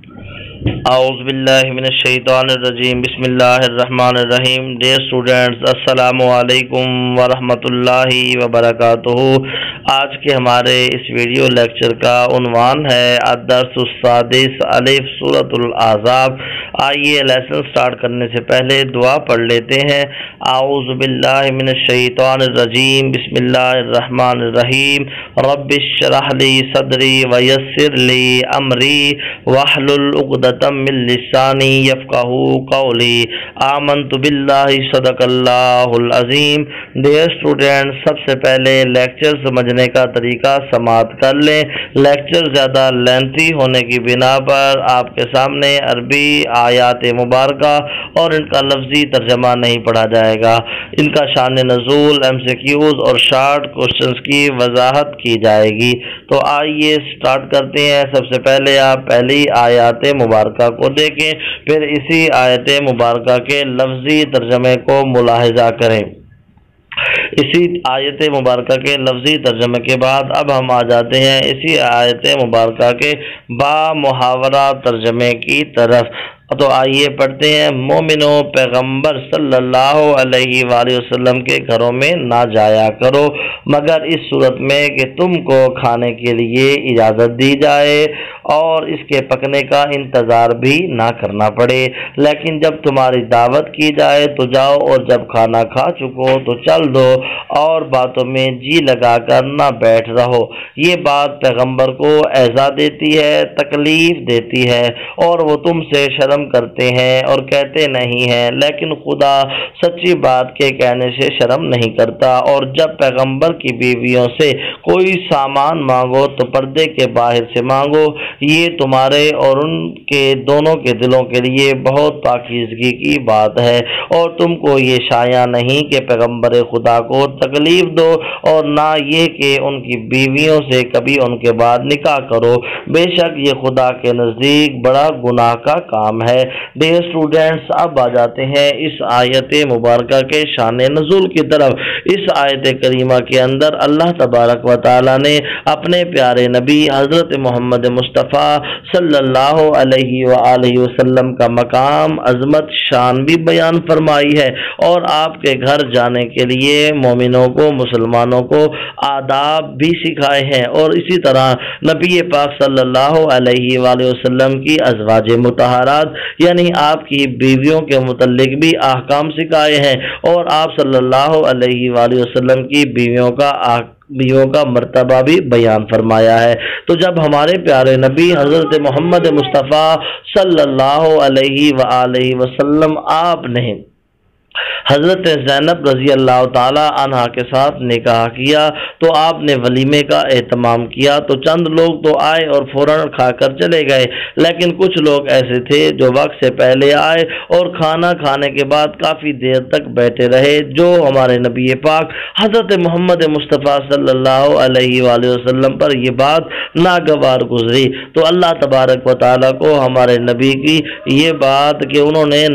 اعوذ باللہ من الشیطان الرجیم بسم اللہ الرحمن الرحیم. ڈیئر اسٹوڈینٹس، السلام علیکم ورحمۃ اللہ وبرکاتہ. آج کے ہمارے اس ویڈیو لیکچر کا عنوان ہے الدرس السادس الف سورۃ الاحزاب. آئیے لیسن سٹارٹ کرنے سے پہلے دعا پڑھ لیتے ہیں. اعوذ باللہ من الشیطان الرجیم بسم اللہ الرحمن الرحیم. رب اشرح لی صدری ویسر لی امری واحلل عقدۃ من لسانی یفقہوا قولی. آمنت باللہ صدق اللہ العظیم. ڈیئر اسٹوڈینٹ، سب سے پہلے لیکچر سمجھنے کا طریقہ سماعت کر لیں. لیکچر زیادہ لینتھی ہونے کی بنا پر آپ کے سامنے عربی آیات مبارکہ اور ان کا لفظی ترجمہ نہیں پڑھا جائے گا. ان کا شان نزول، MCQs اور شارٹ کوشچنز کی وضاحت کی جائے گی. تو آئیے سٹارٹ کرتے ہیں. سب سے پہلے آپ پہلی آیات مبارکہ کو دیکھیں، پھر اسی آیت مبارکہ کے لفظی ترجمے کو ملاحظہ کریں. اسی آیت مبارکہ کے لفظی ترجمے کے بعد اب ہم آ جاتے ہیں اسی آیت مبارکہ کے با محاورہ ترجمے کی طرف. تو آئیے پڑھتے ہیں. مومنوں، پیغمبر صلی اللہ علیہ وآلہ وسلم کے گھروں میں نہ جایا کرو مگر اس صورت میں کہ تم کو کھانے کے لیے اجازت دی جائے اور اس کے پکنے کا انتظار بھی نہ کرنا پڑے. لیکن جب تمہاری دعوت کی جائے تو جاؤ، اور جب کھانا کھا چکو تو چل دو اور باتوں میں جی لگا کر نہ بیٹھ رہو. یہ بات پیغمبر کو ایذا دیتی ہے، تکلیف دیتی ہے، اور وہ تم سے شرم کرتے ہیں اور کہتے نہیں ہیں، لیکن خدا سچی بات کے کہنے سے شرم نہیں کرتا. اور جب پیغمبر کی بیویوں سے کوئی سامان مانگو تو پردے کے باہر سے مانگو. یہ تمہارے اور ان کے دونوں کے دلوں کے لیے بہت پاکیزگی کی بات ہے. اور تم کو یہ شایع نہیں کہ پیغمبر خدا کو تکلیف دو، اور نہ یہ کہ ان کی بیویوں سے کبھی ان کے بعد نکاح کرو. بے شک یہ خدا کے نزدیک بڑا گناہ کا کام ہے. ڈیئر اسٹوڈینٹس، اب آ جاتے ہیں اس آیت مبارکہ کے شان نزول کی طرف. اس آیت کریمہ کے اندر اللہ تبارک و تعالی نے اپنے پیارے نبی حضرت محمد مصطفیٰ صلی اللہ علیہ وآلہ وسلم کا مقام، عظمت، شان بھی بیان فرمائی ہے، اور آپ کے گھر جانے کے لیے مومنوں کو، مسلمانوں کو آداب بھی سکھائے ہیں. اور اسی طرح نبی پاک صلی اللہ علیہ وآلہ وسلم کی ازواج مطہرات یعنی آپ کی بیویوں کے متعلق بھی احکام سکھائے ہیں، اور آپ صلی اللہ علیہ وآلہ وسلم کی بیویوں کا مرتبہ بھی بیان فرمایا ہے. تو جب ہمارے پیارے نبی حضرت محمد مصطفیٰ صلی اللہ علیہ وآلہ وسلم آپ نے حضرت زینب رضی اللہ تعالی عنہ کے ساتھ نکاح کیا تو آپ نے ولیمے کا اہتمام کیا. تو چند لوگ تو آئے اور فوراً کھا کر چلے گئے، لیکن کچھ لوگ ایسے تھے جو وقت سے پہلے آئے اور کھانا کھانے کے بعد کافی دیر تک بیٹھے رہے. جو ہمارے نبی پاک حضرت محمد مصطفیٰ صلی اللہ علیہ وآلہ وسلم پر یہ بات ناگوار گزری تو اللہ تبارک و تعالیٰ کو ہمارے نبی کی یہ بات کہ انہوں نے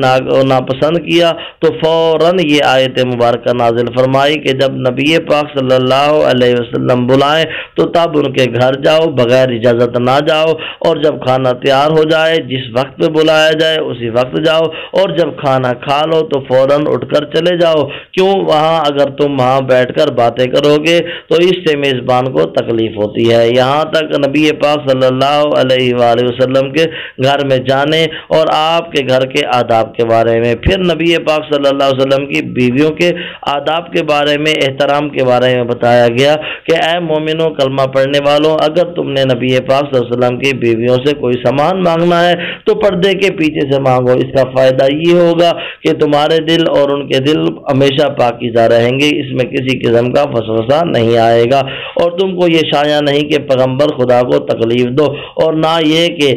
ناپسند کیا تو فوراً یہ آیت مبارکہ نازل فرمائی کہ جب نبی پاک صلی اللہ علیہ وسلم بلائیں تو تب ان کے گھر جاؤ، بغیر اجازت نہ جاؤ. اور جب کھانا تیار ہو جائے، جس وقت پہ بلایا جائے اسی وقت جاؤ، اور جب کھانا کھا لو تو فوراً اٹھ کر چلے جاؤ. کیوں؟ اگر تم وہاں بیٹھ کر باتیں کرو گے تو اس سے میزبان کو تکلیف ہوتی ہے. یہاں تک نبی پاک صلی اللہ علیہ وآلہ وسلم کے گھر میں جانے اور آپ کے گھر کے آداب کے بارے میں. پھر نبی پاک صلی اللہ علیہ وسلم کی بیویوں کے آداب کے بارے میں، احترام کے بارے میں بتایا گیا کہ اے مومنوں، کلمہ پڑھنے والوں، اگر تم نے نبی پاک صلی اللہ علیہ وسلم کی بیویوں سے کوئی سامان مانگنا ہے تو پردے کے پیچھے سے مانگو. اس کا فائدہ یہ ہوگا کہ تمہارے دل اور ان کے دل ہمیشہ پاکیزہ رہیں گے، اس میں کسی قسم کا وسوسہ نہیں آئے گا. اور تم کو یہ شایع نہیں کہ پیغمبر خدا کو تکلیف دو، اور نہ یہ کہ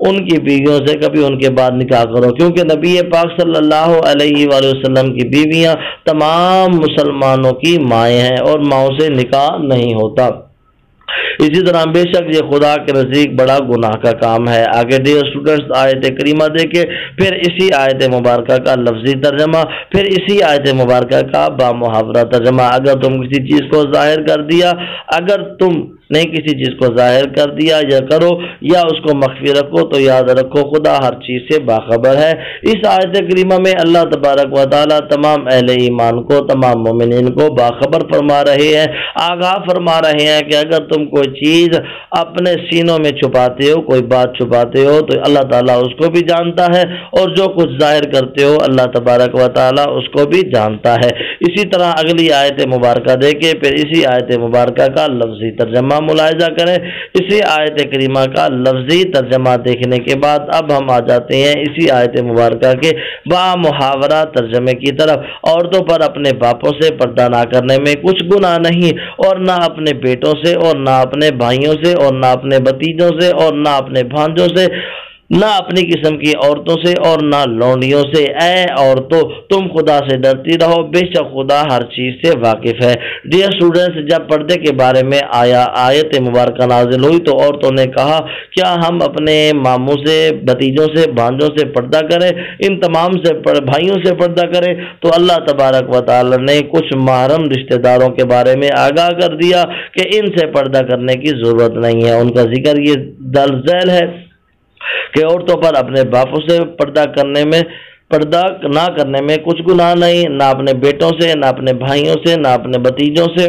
ان کی بیویوں سے کبھی ان کے بعد نکاح کرو، کیونکہ نبی پاک صلی اللہ علیہ وآلہ وسلم کی بیویاں تمام مسلمانوں کی مائیں ہیں اور ماؤں سے نکاح نہیں ہوتا. اسی طرح بے شک یہ خدا کے نزدیک بڑا گناہ کا کام ہے. آگے ڈیئر اسٹوڈنٹس آیت کریمہ دیکھیں، پھر اسی آیت مبارکہ کا لفظی ترجمہ، پھر اسی آیت مبارکہ کا با محاورہ ترجمہ. اگر تم کسی چیز کو ظاہر کر دیا، اگر تم نہیں کسی چیز کو ظاہر کر دیا یا کرو یا اس کو مخفی رکھو، تو یاد رکھو خدا ہر چیز سے باخبر ہے۔ اس آیت کریمہ میں اللہ تبارک و تعالی تمام اہل ایمان کو، تمام مومنین کو باخبر فرما رہے ہیں، آگاہ فرما رہے ہیں کہ اگر تم کوئی چیز اپنے سینوں میں چھپاتے ہو، کوئی بات چھپاتے ہو، تو اللہ تعالیٰ اس کو بھی جانتا ہے، اور جو کچھ ظاہر کرتے ہو اللہ تبارک و تعالیٰ اس کو بھی جانتا ہے۔ اسی طرح اگلی آیت مبارکہ دیکھیں، پھر اسی آیت مبارکہ کا لفظی ترجمہ ملاحظہ کریں۔ اسی آیت کریمہ کا لفظی ترجمہ دیکھنے کے بعد اب ہم آ جاتے ہیں اسی آیت مبارکہ کے با محاورہ ترجمے کی طرف۔ عورتوں پر اپنے باپوں سے پردہ نہ کرنے میں کچھ گناہ نہیں، اور نہ اپنے بیٹوں سے، اور نہ اپنے بھائیوں سے، اور نہ اپنے بھتیجوں سے، اور نہ اپنے بھانجوں سے، نہ اپنی قسم کی عورتوں سے، اور نہ لونڈیوں سے۔ اے عورتوں تم خدا سے ڈرتی رہو، بے شک خدا ہر چیز سے واقف ہے۔ ڈیئر اسٹوڈنٹس، جب پردے کے بارے میں آیت مبارکہ نازل ہوئی تو عورتوں نے کہا کیا ہم اپنے ماموں سے، بھتیجوں سے، بھانجوں سے پردہ کریں، ان تمام سے بھائیوں سے پردہ کریں؟ تو اللہ تبارک و تعالی نے کچھ محرم رشتہ داروں کے بارے میں آگاہ کر دیا کہ ان سے پردہ کرنے کی ضرورت نہیں ہے۔ ان کا ذکر یہ درج ذیل ہے کہ عورتوں پر اپنے باپوں سے پردہ نہ کرنے میں کچھ گناہ نہیں، نہ اپنے بیٹوں سے، نہ اپنے بھائیوں سے، نہ اپنے بھتیجوں سے،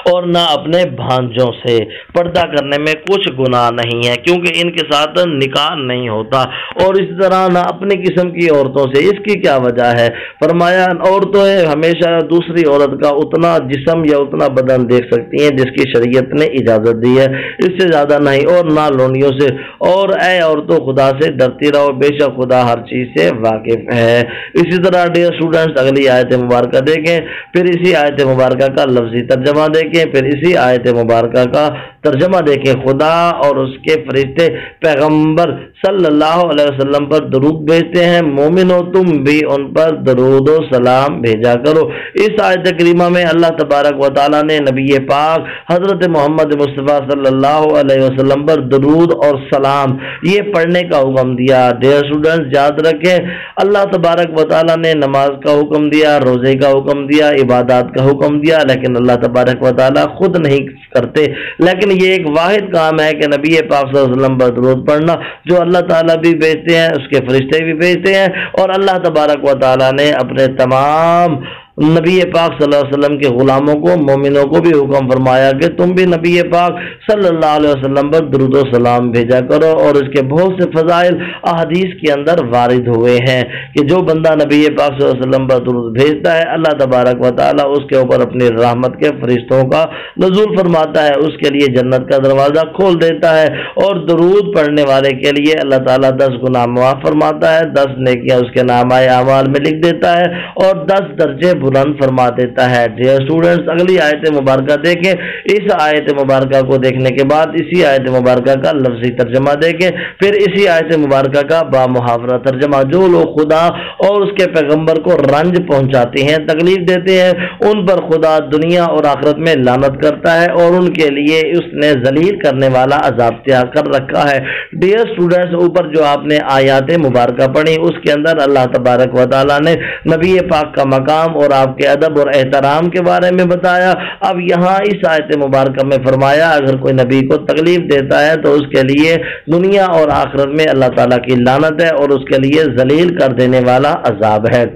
اور نہ اپنے بھانجوں سے پردہ کرنے میں کچھ گناہ نہیں ہے، کیونکہ ان کے ساتھ نکاح نہیں ہوتا، اور اس طرح نہ اپنی قسم کی عورتوں سے۔ اس کی کیا وجہ ہے؟ فرمایا عورتیں ہمیشہ دوسری عورت کا اتنا جسم یا اتنا بدن دیکھ سکتی ہیں جس کی شریعت نے اجازت دی ہے، اس سے زیادہ نہیں، اور نہ لونڈیوں سے۔ اور اے عورتوں خدا سے ڈرتی رہو، بے شک خدا ہر چیز سے واقف ہے۔ اسی طرح ڈیئر اسٹوڈنٹس اگلی آیت مبارکہ دیکھیں، پھر اسی آیت مبارکہ کا لفظی ترجمہ دیکھیں، پھر اسی آیت مبارکہ کا ترجمہ دیکھیں۔ خدا اور اس کے فرشتے پیغمبر صلی اللہ علیہ وسلم پر درود بھیجتے ہیں، مومنو تم بھی ان پر درود و سلام بھیجا کرو۔ اس آیت کریمہ میں اللہ تبارک و تعالی نے نبی پاک حضرت محمد مصطفیٰ صلی اللہ علیہ وسلم پر درود اور سلام یہ پڑھنے کا حکم دیا۔ ڈیئر اسٹوڈنٹس یاد رکھیں، اللہ تبارک و تعالی نے نماز کا حکم دیا، روزے کا حکم دیا، عبادات کا حکم دیا، لیکن اللہ تبارک و تعالی خود نہیں کرتے۔ لیکن یہ ایک واحد کام ہے کہ نبی پاک صلی اللہ علیہ وسلم پر درود پڑھنا، جو اللہ تعالیٰ بھی بھیجتے ہیں، اس کے فرشتے بھی بھیجتے ہیں، اور اللہ تبارک و تعالیٰ نے اپنے تمام نبی پاک صلی اللہ علیہ وسلم کے غلاموں کو، مومنوں کو بھی حکم فرمایا کہ تم بھی نبی پاک صلی اللہ علیہ وسلم پر درود و سلام بھیجا کرو، اور اس کے بہت سے فضائل احادیث کے اندر وارد ہوئے ہیں کہ جو بندہ نبی پاک صلی اللہ علیہ وسلم پر درود بھیجتا ہے اللہ تبارک و تعالیٰ اس کے اوپر اپنی رحمت کے فرشتوں کا نزول فرماتا ہے، اس کے لیے جنت کا دروازہ کھول دیتا ہے، اور درود پڑھنے والے کے لیے اللہ تعالیٰ 10 گناہ معاف فرماتا ہے، 10 نیکیاں اس کے نامہ اعمال میں لکھ دیتا ہے، اور 10 درجے بلند فرما دیتا ہے۔ ڈیئر اسٹوڈنٹس اگلی آیت مبارکہ دیکھیں، اس آیت مبارکہ کو دیکھنے کے بعد اسی آیت مبارکہ کا لفظی ترجمہ دیکھیں، پھر اسی آیت مبارکہ کا با محاورہ ترجمہ۔ جو لوگ خدا اور اس کے پیغمبر کو رنج پہنچاتے ہیں، تکلیف دیتے ہیں، ان پر خدا دنیا اور آخرت میں لعنت کرتا ہے، اور ان کے لیے اس نے ذلیل کرنے والا عذاب تیار کر رکھا ہے۔ ڈیئر اسٹوڈنٹس اوپر جو آپ نے آیات مبارکہ پڑھی اس کے اندر اللہ تبارک و تعالیٰ نے نبی پاک کا مقام اور آپ کے ادب اور احترام کے بارے میں بتایا۔ اب یہاں اس آیت مبارکہ میں فرمایا اگر کوئی نبی کو تکلیف دیتا ہے تو اس کے لیے دنیا اور آخرت میں اللہ تعالیٰ کی لعنت ہے، اور اس کے لیے ذلیل کر دینے والا عذاب ہے۔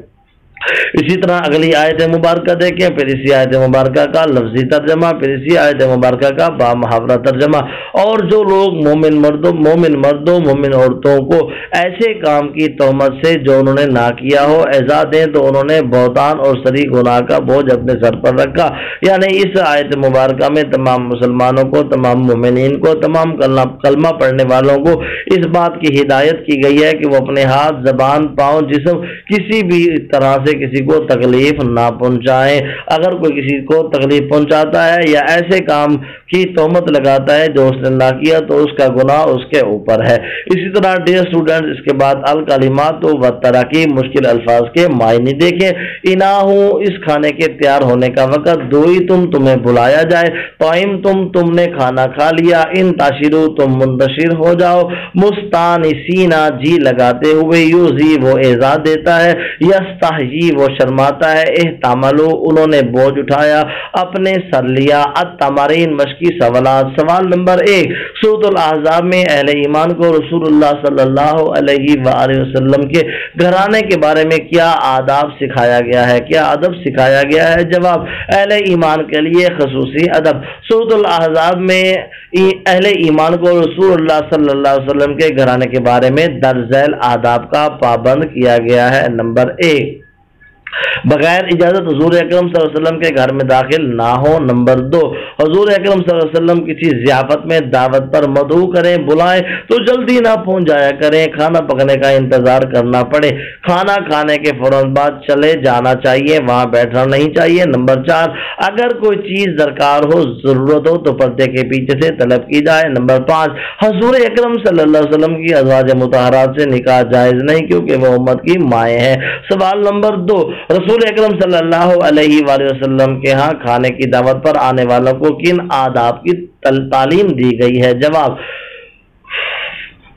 اسی طرح اگلی آیت مبارکہ دیکھیں، پھر اسی آیت مبارکہ کا لفظی ترجمہ، پھر اسی آیت مبارکہ کا با محاورہ ترجمہ۔ اور جو لوگ مومن مردوں مومن عورتوں کو ایسے کام کی تہمت سے جو انہوں نے نہ کیا ہو ایذا دیں تو انہوں نے بہتان اور سری گناہ کا بوجھ اپنے سر پر رکھا۔ یعنی اس آیت مبارکہ میں تمام مسلمانوں کو، تمام مومنین کو، تمام کلمہ پڑھنے والوں کو اس بات کی ہدایت کی گئی ہے کہ وہ اپنے ہاتھ، زبان، پاؤں، جسم کسی بھی طرح سے کسی کو تکلیف نہ پہنچائیں۔ اگر کوئی کسی کو تکلیف پہنچاتا ہے یا ایسے کام کی تہمت لگاتا ہے جو اس نے نہ کیا تو اس کا گناہ اس کے اوپر ہے۔ اسی طرح ڈیئر اسٹوڈنٹ اس کے بعد الکلمات و تراکیب مشکل الفاظ کے معنی دیکھیں۔ اناہو اس کھانے کے تیار ہونے کا وقت، دوئی تمہیں بلایا جائے، طعیم تم نے کھانا کھا لیا، ان تاشرو تم منتشر ہو جاؤ، مستانسینا جی لگاتے ہوئے، یوزی وہ ایزا دیتا ہے، یستحیی یستحیی وہ شرماتا ہے، احتملوا انہوں نے بوجھ اٹھایا، اپنے سر لیا۔ التمارین مشقی سوالات۔ سوال نمبر 1، سورۃ الاحزاب میں اہل ایمان کو رسول اللہ صلی اللہ علیہ وآلہ وسلم کے گھرانے کے بارے میں کیا آداب سکھایا گیا ہے؟ کیا ادب سکھایا گیا ہے؟ جواب، اہل ایمان کے لیے خصوصی ادب۔ سورۃ الاحزاب میں اہل ایمان کو رسول اللہ صلی اللہ علیہ وسلم کے گھرانے کے بارے میں درج ذیل آداب کا پابند کیا گیا ہے۔ نمبر 1، بغیر اجازت حضور اکرم صلی اللہ علیہ وسلم کے گھر میں داخل نہ ہو۔ نمبر 2، حضور اکرم صلی اللہ علیہ وسلم کسی ضیافت میں دعوت پر مدعو کریں، بلائیں تو جلدی نہ پہنچ جایا کریں، کھانا پکنے کا انتظار کرنا پڑے، کھانا کھانے کے فوراً بعد چلے جانا چاہیے، وہاں بیٹھنا نہیں چاہیے۔ نمبر 4، اگر کوئی چیز درکار ہو، ضرورت ہو تو پردے کے پیچھے سے طلب کی جائے۔ نمبر 5، حضور اکرم صلی اللہ علیہ وسلم کی ازواج مطہرات سے نکاح جائز نہیں کیونکہ وہ امت کی مائیں ہیں۔ سوال نمبر 2، رسول اکرم صلی اللہ علیہ وآلہ وسلم کے ہاں کھانے کی دعوت پر آنے والوں کو کن آداب کی تعلیم دی گئی ہے؟ جواب،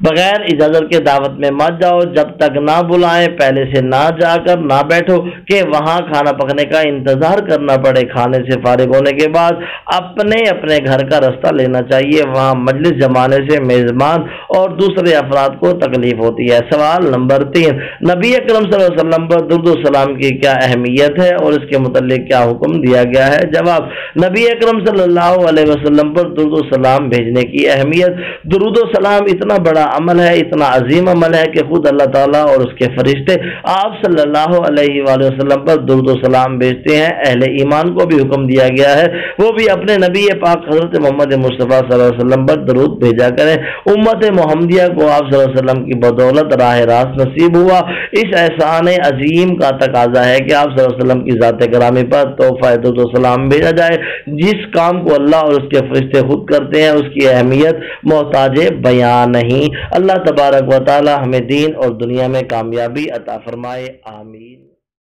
بغیر اجازت کے دعوت میں مت جاؤ، جب تک نہ بلائیں پہلے سے نہ جا کر نہ بیٹھو کہ وہاں کھانا پکنے کا انتظار کرنا پڑے، کھانے سے فارغ ہونے کے بعد اپنے گھر کا راستہ لینا چاہیے، وہاں مجلس جمانے سے میزبان اور دوسرے افراد کو تکلیف ہوتی ہے۔ سوال نمبر 3، نبی اکرم صلی اللہ علیہ وسلم پر درود و سلام کی کیا اہمیت ہے اور اس کے متعلق کیا حکم دیا گیا ہے؟ جواب، نبی اکرم صلی اللہ علیہ وسلم پر درود و سلام بھیجنے کی اہمیت، درود و سلام اتنا بڑا عمل ہے، اتنا عظیم عمل ہے کہ خود اللہ تعالیٰ اور اس کے فرشتے آپ صلی اللہ علیہ وآلہ وسلم پر درود و سلام بھیجتے ہیں۔ اہل ایمان کو بھی حکم دیا گیا ہے وہ بھی اپنے نبی پاک حضرت محمد مصطفیٰ صلی اللہ علیہ وسلم پر درود بھیجا کریں۔ امت محمدیہ کو آپ صلی اللہ علیہ وسلم کی بدولت راہ راست نصیب ہوا، اس احسان عظیم کا تقاضا ہے کہ آپ صلی اللہ علیہ وسلم کی ذات گرامی پر تحفہ درود و سلام بھیجا جائے۔ جس کام کو اللہ اور اس کے فرشتے خود کرتے ہیں اس کی اہمیت محتاج بیان نہیں۔ اللہ تبارک و تعالی ہمیں دین اور دنیا میں کامیابی عطا فرمائے، آمین۔